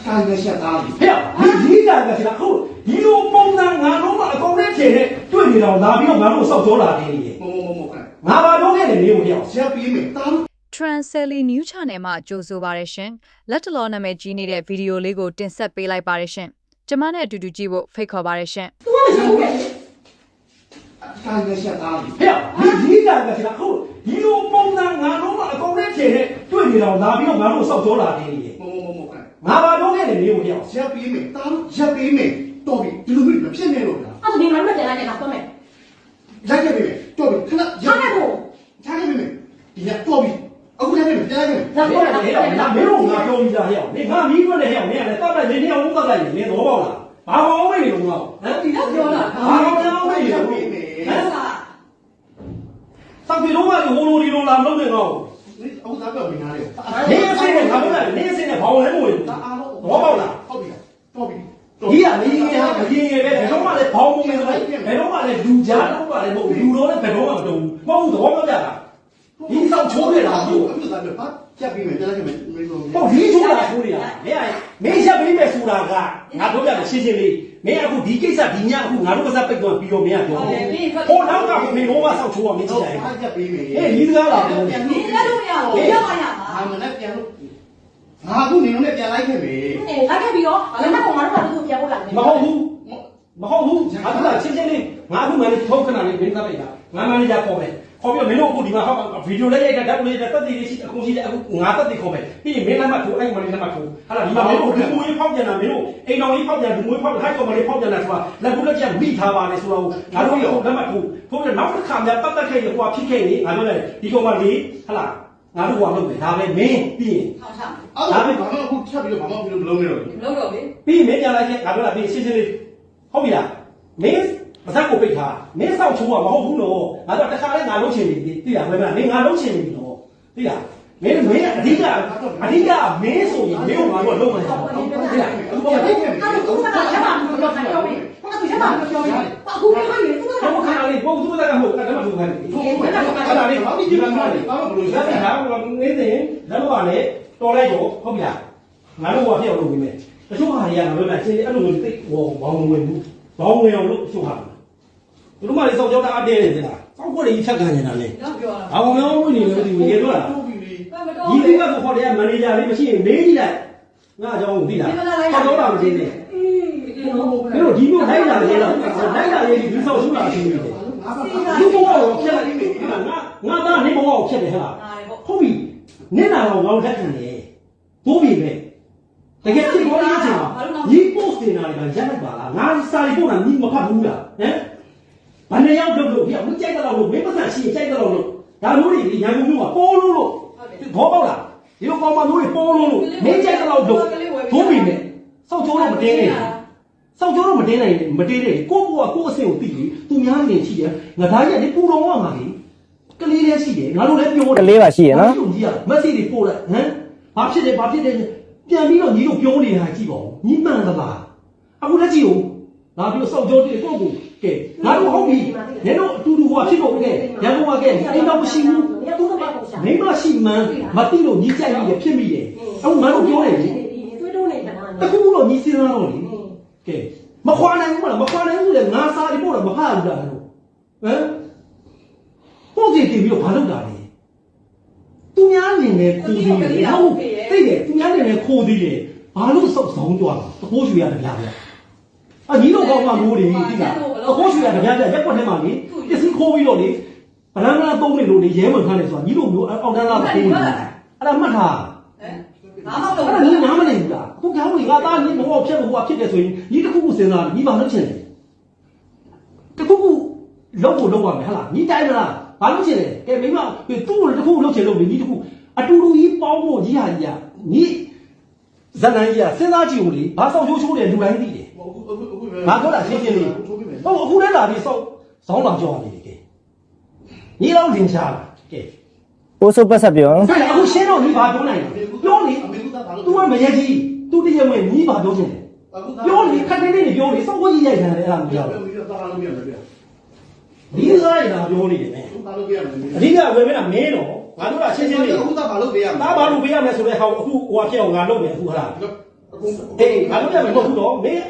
干个下打理，哎呀，你干个是啦，好，一路帮咱俺老妈搞那钱的，对你了，那边俺老少做哪点的？我看，俺把东西没有了，先比美打。 Transeli New Channel မှာကြိုဆိုပါရရှင်လက်တလောနာမည်ကြီးနေတဲ့ဗီဒီယိုလေးကိုတင်ဆက်ပေးလိုက်ပါရရှင်ကျမနဲ့အတူတူကြည့်ဖို့ဖိတ်ခေါ်ပါရရှင်干个下打理，哎呀，你干个是啦，好，一路帮咱俺老妈搞那钱的，对你了，那边俺老少做哪点的？我看，俺把东西没有了，先比美打，先比美到底这个美的骗人了。你们那边来讲多没？人家妹妹，到底看到，人家妹妹，人家到底，我家妹妹，人家妹妹，那没有俺表弟家要，你看你说的要，你看大概人家我大概你多少了？八方位中了，你那表了，八方位中，上最多嘛就葫芦里头拿弄的哦。我咋不要平安的？你现在他们那，你现在跑来不？多少了？到底。你呀，你呀，你别别说话的跑步没得，别说话的儒家，说话的儒罗的别说话的，我多少家了？你上车的了就。下比美，这个没说。哦，你出来处理啊？没下比没出来个，俺都讲谢谢你，没俺不第几下第二户，俺都不是被断比较没俺讲。我哪个没我嘛上车啊？没起来。哎，你这个啦？你那都要，我要嘛呀？他们那边路，俺都你们那边来看没？来看比哦，那我们那都别过来。没好路，没好路，俺都讲谢谢你，俺都买的头可能你没那边的，俺买的家靠呗。 ခေါ်ပြမင်းတို့အခုဒီမှာဟောဗီဒီယိုလေးရိုက်တာဓာတ်လေးတက်တည်လေးရှိအကုန်ရှိတယ်အခုငါတက်တည်ခေါ်မယ်ပြီးရင်မင်းလည်းမထိုးအဲ့မလေးလည်းမထိုးဟာလားဒီမှာမင်းတို့ဒီမွေးဖောက်ပြန်တာမင်းတို့အိမ်တော်လေးဖောက်ပြန်ဒီမွေးဖောက်ဟိုက်ကောင်မလေးဖောက်ပြန်တာဆိုတာလက်ကူလက်ချက်မိထားပါလေဆိုတော့ငါတို့ရောလက်မထိုးထိုးပြီးနောက်တစ်ခါများပတ်သက်ခဲ့ရဟိုဖြစ်ခဲ့နေငါတို့လည်းဒီကောင်မလေးဟာလားငါတို့ကလုပ်မယ်ဒါပဲမင်းပြီးရင် ဒါပဲဘာမှအခုချက်ပြီးတော့ဘာမှမလုပ်နေတော့ဘူး လုံးတော့လေ ပြီးမင်းပြန်လိုက်ခဲ့ငါတို့ကပြီးရှင်းရှင်းလေးဟုတ်ပြီလားမင်း မစက်ကိုပိတ်ထားမင်းဆောက်ချိုးမှာမဟုတ်ဘူးနော်ငါတို့တခါလဲငါလုံးချင်ပြီသိလားမင်းမင်းငါလုံးချင်ပြီနော်သိလားမင်းအဓိကအမင်းဆိုရင်မင်းကငါတို့လုံးမယ်သိလားအခုတော့အဲ့ဒါသူကလည်းမပြောနိုင်ဘူးဘာလို့ဆက်မှာမပြောရလဲအခုမခိုင်းရင်သူကလည်းခါလေးပုံသူကလည်းမဟုတ်အဲ့ဒါမှသူခိုင်းတယ်အဲ့ဒါလေးဘာလို့ဒီမှာလဲဘာလို့ဘလို့ဆက်တာဘာလို့နေနေလည်းတော့လည်းတော်လိုက်တော့ဟုတ်ပြီလားငါတို့ကဖျောက်လုပ်နေမယ်တချို့ဟာတွေကငါတို့ကရှင်းအဲ့လိုမျိုးသိဟောဘောင်းဝင်ဘူးဘောင်းဝင်အောင်လို့ချို့ဟာသူတို့မှလည်းစောက်ကြောက်တာအတင်းနေသလားစောက်ခွက်တွေဖြတ်ခံနေတာလေဘာမှမဟုတ်နေလို့ဒီရေတော့လားဒီဒီကတော့ခေါ်တယ်မန်နေဂျာလေးမရှိရင်မေးကြည့်လိုက်ငါအကြောင်းကိုသိလားဆောက်တော့တာမသိနဲ့မင်းတို့ဒီလိုလိုက်လာလေတော့လိုက်လာလေဒီဆောက်ရှုတာရှိနေတယ်ဒီဘောကိုဖြတ်လိုက်နေငါသားနေဘောကိုဖြတ်တယ်ဟဲ့လားဟုတ်ပြီနင့်နာတော့ငါတို့လက်ခံတယ်ဘိုးပြီပဲတကယ်ဖြစ်ပေါ်နေချိန်မှာညီ post တင်တာတွေကရက်လိုက်ပါလားငါစာရီပို့တာညီမဖတ်ဘူးလားဟမ်ဘာနဲ့ရောက်လို့ပြမကြိုက်တော့လို့မင်းပတ်သက်ရှိကြိုက်တော့လို့ဒါမျိုးတွေရန်ကုန်မြို့မှာပေါ်လို့ဘောပေါက်လားဒီလိုကောင်မမျိုးတွေပေါ်လို့မင်းကြိုက်တော့လို့ဘိုးပြီနဲ့စောက်ကျိုးတော့မတင်းနေစောက်ကျိုးတော့မတင်းနိုင်မတင်းနဲ့ကိုယ့်ဘဝကိုယ့်အဆင့်ကိုသိပြီသူများနေရှိတယ်ငါသားရက်နေပူတော်ဝမှာလေကလေးလေးရှိတယ်ငါတို့လည်းပြောတယ်ကလေးပါရှိရနော်မက်ဆေ့တွေပို့လိုက်ဟမ်ဘာဖြစ်တယ်ပြန်ပြီးတော့ညီတို့ပြောနေတာကြည့်ပါဦးညီမှန်သလားအခုလက်ကြည့်ဦးငါပြောစောက်ကြောတဲ့ကိုယ့်ကိုကဲငါတို့ဟုတ်ပြီနင်တို့အတူတူဟောဖြစ်တော့ကဲရန်ကုန်ကဲအိမ်တော့မရှိဘူးမိမရှိမှန်းမသိလို့ညီကြိုက်ပြီးဖြစ်မိတယ်အခုငါတို့ပြောနေပြီအခုတော့ညီစင်းလာတော့လေကဲမခွာနိုင်ဘူးလားမခွာနိုင်ဘူးလေငါစားပြီးပို့တော့မဖတ်ဘူးလားတို့ဟမ်ပို့ကြည့်ပြီးတော့ဘာလုပ်တာလဲသူများနေနဲ့ခိုးသေးတယ်ဟုတ်သိတယ်သူများနေနဲ့ခိုးသေးတယ်ဘာလို့စောက်ဆောင်ကြွားတကိုးရွှေရတပြားပြညီတို့ကောင်းမှမိုးတယ်သိလားတကိုးရွှေရတပြားပြရက်ွက်ထဲမှာလေပစ္စည်းခိုးပြီးတော့လေဗလန်းလားသုံးနေလို့လေရဲမှန်ခန်းနေဆိုတာညီတို့မျိုးအောက်တန်းလားခိုးနေအဲ့ဒါမှတ်ထားဘာမှမလုပ်ဘူးငါမနိုင်ဘူးလားခုကြောင်းကြီးငါသားညီဘောဖြတ်လို့ဟိုဖြစ်တယ်ဆိုရင်ညီတစ်ခုခုစဉ်းစားညီမလုပ်ချင်တယ်တစ်ခုခုလုပ်ဖို့လုပ်ရမယ်ဟဟလားညီတိုင်းမလားဘာလို့ချင်လဲကဲမိမသူ့ကိုတစ်ခုလုပ်ချင်လို့ညီတစ်ခုအတူတူကြီးပေါင်းဖို့ကြီးဟာကြီးညီဇန်နန်ကြီးကစဉ်းစားကြည့်ဦးလေဘာဆောက်ချိုးတယ်လူတိုင်းသိတယ်ငါပြောတာရှင်းရှင်းလေးဟုတ်အခုလည်းလာပြီးဆောင်းလာကြောက်နေတယ်ကဲညီတော့လင်ချာလားကဲပိုးစုပ်ပတ်ဆက်ပြော对အခုရှင်းတော့ညီဘာပြောနိုင်လဲပြောလေ तू ကမရကြီး तू တရမဲ့ညီဘာပြောချင်လဲပြောလေခက်တဲ့လေးပြောလေစောက်ခွက်ကြီးရိုက်ခံတယ်အဲ့ဒါမပြောဘူးဒီစားရတာပြောနေတယ်မယ်အဓိကဝယ်မင်းကမင်းတော့ ငါတို့ကရှင်းရှင်းလေး အခုသားဘာလို့ပေးရမလဲ ဒါဘာလို့ပေးရမလဲဆိုတဲ့ဟောအခုဟိုအဖြစ်အောင်ငါလုပ်မယ်အခုဟာလား အခု အေးငါတို့ပြမယ်မဟုတ်ဘူးတော့မင်း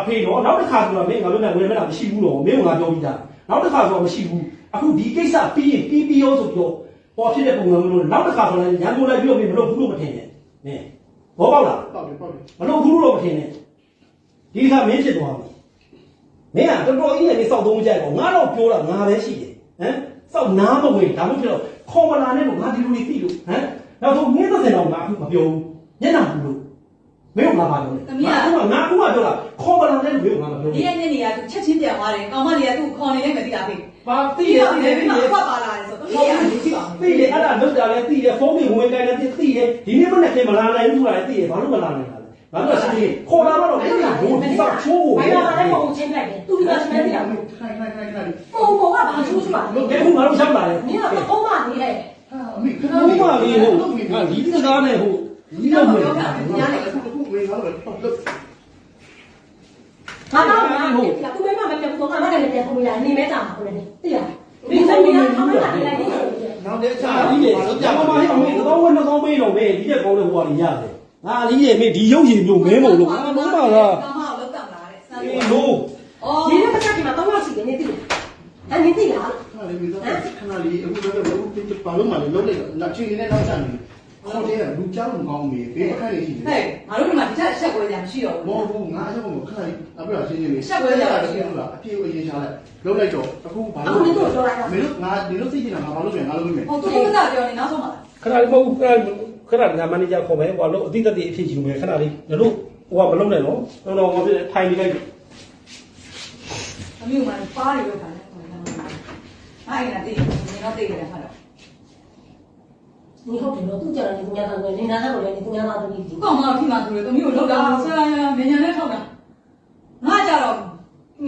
အဖေတော့နောက်တစ်ခါဆိုတော့မင်းငါတို့နဲ့ဝင်မလာမရှိဘူးတော့မင်းကငါပြောပြီးသားနောက်တစ်ခါဆိုတော့မရှိဘူးအခုဒီကိစ္စပြီးရင်ပြီးရောဆိုပြီးတော့ဟောဖြစ်တဲ့ပုံစံမျိုးနောက်တစ်ခါဆိုလည်းရန်ကုန်လိုက်ပြီးတော့မင်းမလုပ်ဘူးလို့မထင်နဲ့မင်းဘောပေါက်လား ပေါ့တယ်ပေါ့တယ် မလုပ်ဘူးလို့မထင်နဲ့ဒီကမင်းဖြစ်သွားပြီမင်းကတော်တော်ကြီးနဲ့နေစောက်သုံးကြိုက်ပေါ့ငါတော့ပြောတာငါပဲရှိတယ်ဟမ်စောက်နားမဝင်ဒါမှမဟုတ်တော့ခေါ်မလာနဲ့လို့ငါဒီလိုလေးသိလို့ဟမ်နောက်ဆုံးမင်းသက်စင်တော့ငါအခုမပြောဘူးညနာဘူးလို့မင်းကငါပါပြောတယ်ငါကပြောတာခေါ်မလာနဲ့လို့ငါမပြောဘူး ဒီရက်နေ့နေရသူချက်ချင်းပြန်သွားတယ်ကောင်မလေးကသူ့ခေါ်နေလည်းမသိတာဖေ ဘာသိ ပြီး ရ တော့ သိ ဒီ ရ နေ့ သိ မှ ရ ဖတ်ပါလာတယ်ဆိုတော့ဒီရက်နေကြည့်ပါမယ် သိတယ်အဲ့ဒါလောက်တာလည်းသိတယ်ဖုန်းတွေဝင်တိုင်းလည်းသိတယ်ဒီနေ့မနေ့ကမလာနိုင်ဘူးဆိုတာလည်းသိတယ်ဘာလို့မလာနိုင်တာလဲငါတို့ကရှိခေါ်လာတော့မင်းကဘိုးဒီစောက်ချိုး ဘာလို့လဲပုံချင်းလိုက်တယ်သူကစမယ်တရား ခိုင် ပုံကဘာချိုးချိုးပါ လို့ကဲခုငါတို့ရောက်လာတယ် နင်ကတော့ပုံမှန်နေတယ် ဟာအမေခဏ ဘိုးမလေးဟုတ်ငါဒီစကားနဲ့ဟုတ်ဒီလိုမျိုး အခုမင်းကတော့တော့လို့ ငါတော့ငါဟုတ်သူမဲမမပြတ်ဘူးငါမလည်းပြန်ပုံရနေမဲတာမှာကိုလည်းသိရမင်းသမီးကခမလာနေလိုက်တယ် နောက်တဲ့အခါ ဒီလေကျွန်တော်မလေးအောင်မင်းကောင်းဝဲနှကောင်းမေးတော့မေးဒီတဲ့ကောင်းတဲ့ဟိုကကြီးရတယ်ငါလေးရဲ့မေးဒီရုပ်ရည်မျိုးမဲမို့လို့ငါလုံးပါလား ကောင်မလောက်တက်လာတဲ့စမ်း အေးလို့ အော် ဒီနေ့ပတ်ချက်ဒီမှာတော့လောက်ရှိတယ်နေသိတယ်နေသိလား ခဏလေးမျိုးတော့ခဏလေးအခုတော့ဘာလို့မှလည်းလုံးလိုက်လက်ချင်းနဲ့နောက်ချနေခေါ်တဲ့လူကြောက်ကောင်းမေးဘေးအခက်လေးရှိတယ် ဟဲ့ငါတို့ဒီမှာဒီချက်ချက်ပွဲကြမရှိတော့ မ ဘူး ဟုတ်ဘူးငါအချက်ကိုခဏလေးaprèsရှင်းရှင်းလေးအပြည့်အရေးချလိုက်လုံးလိုက်တော့အခုဘာလို့မင်းတို့ငါဒီလိုသိချင်တာငါဘာလို့ပြန်ငါလုပ်မယ် ဟိုသူကပြောနေနောက်ဆုံးပါ ခဏလေးမဟုတ်ဘူးခဏငါမန်နေဂျာခေါ်မယ်ဟိုလို့အတိတ်တည်းအဖြစ်ယူမယ်ခဏလေးတို့ဟိုကမလုံးနဲ့နော်တော့ငါပြထိုင်နေလိုက် အမျိုးမှပါရီလို့ခါတယ်ဟိုင်နာတေးနေတော့တေးတယ်ဟာတော့ 你好，评论都叫人家当官，人家当官，人家当都一定。 ကောင်မဖြစ်မှသူလေတမျိုးလောက်တာဆရာမင်းညာနဲ့ထောက်တာငါကြတော့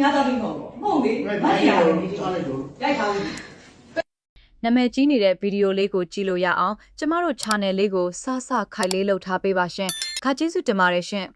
ငါသားပြီးမဟုတ်ဘူးဟုတ်လေမရရတယ်ဒီလိုရိုက်ထားဘူး နာမည်ကြီးနေတဲ့ဗီဒီယိုလေးကိုကြည့်လို့ရအောင်ကျမတို့ channel လေးကိုစခိုက်လေးလှုပ်ထားပေးပါရှင်ခါကျေးဇူးတင်ပါတယ်ရှင်